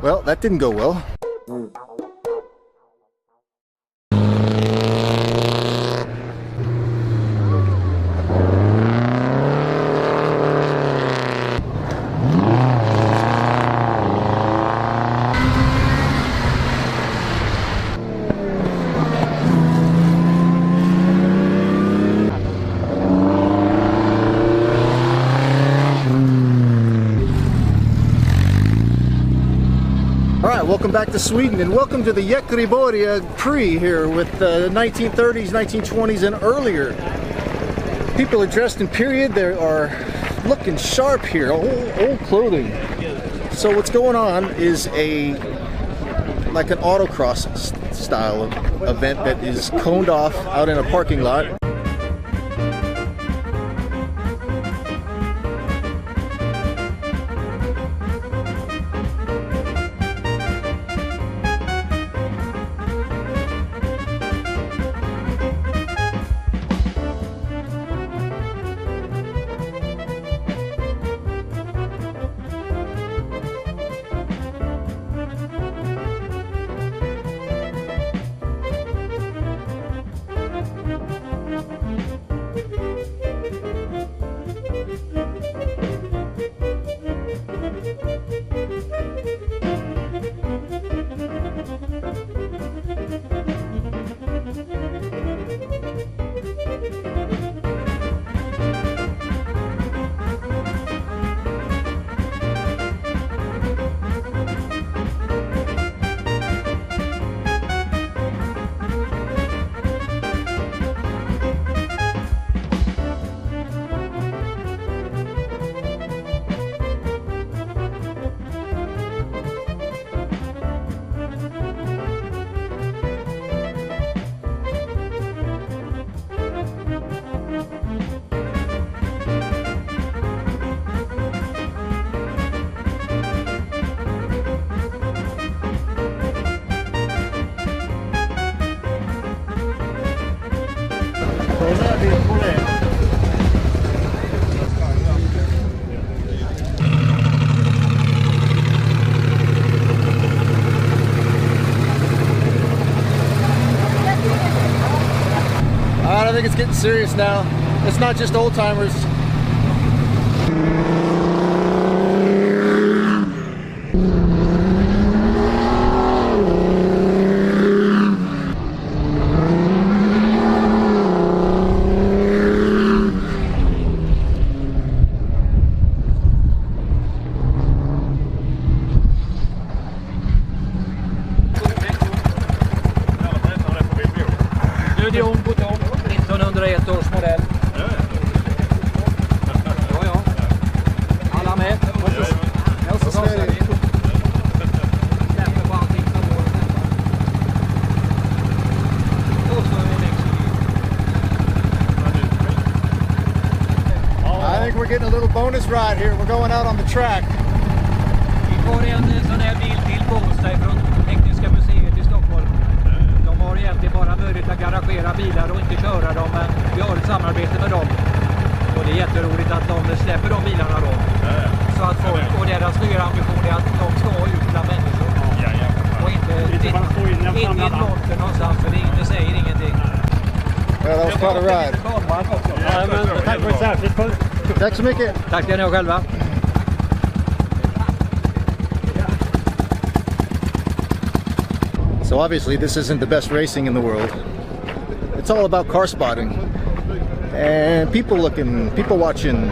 Well, that didn't go well. Welcome back to Sweden, and welcome to the Jäckeriborg Prix here with 1930s, 1920s, and earlier. People are dressed in period. They are looking sharp here, old clothing. So what's going on is like an autocross style of event that is coned off out in a parking lot. I think it's getting serious now. It's not just old timers. Nu är det om på dem. 1901 års modell. Ja, ja. Alla med. Och så gasar vi. Släpper på allting som går. Och så är det I think we're getting a little bonus ride here. We're going out on the track. Vi får en sån här bil till på sig från Tekniska museet i Stockholm. De har egentligen bara möjlighet att garagera bilar och inte köra dem, men vi har ett samarbete med dem. Och det är jätteroligt att de släpper de bilarna då. Så att folk, och deras nya ambition är att de ska ut bland människor. Och inte in i ett monter någonstans, för det säger ingenting. Yeah, that was quite a ride. Ja, men tack för ett särskilt puss. Tack så mycket. Tack ska ni ha själva. So obviously this isn't the best racing in the world. It's all about car spotting and people looking, people watching.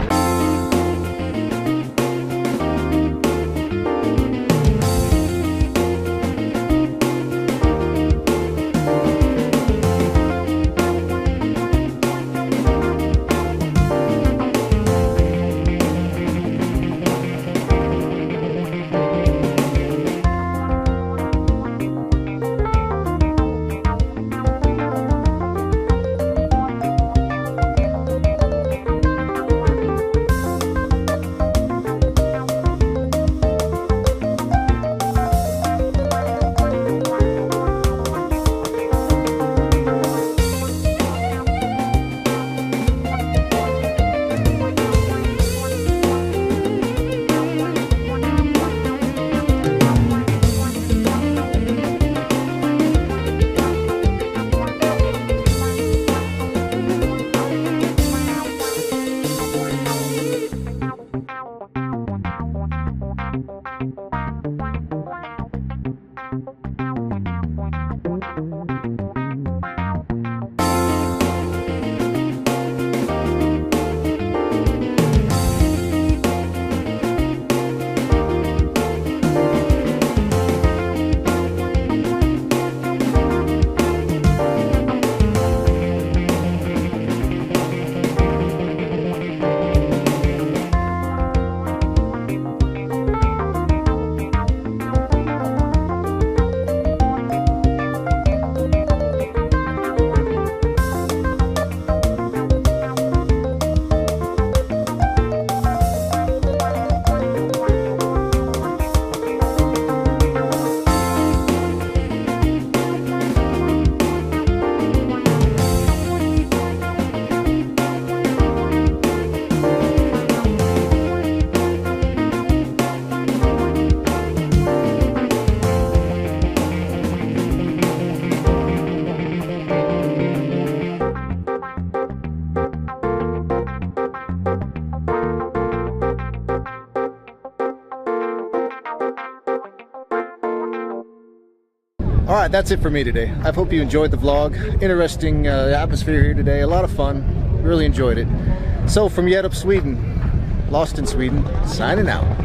right, that's it for me today. I hope you enjoyed the vlog. Interesting atmosphere here today. A lot of fun. Really enjoyed it. So from Yet Up Sweden, Lost in Sweden, signing out.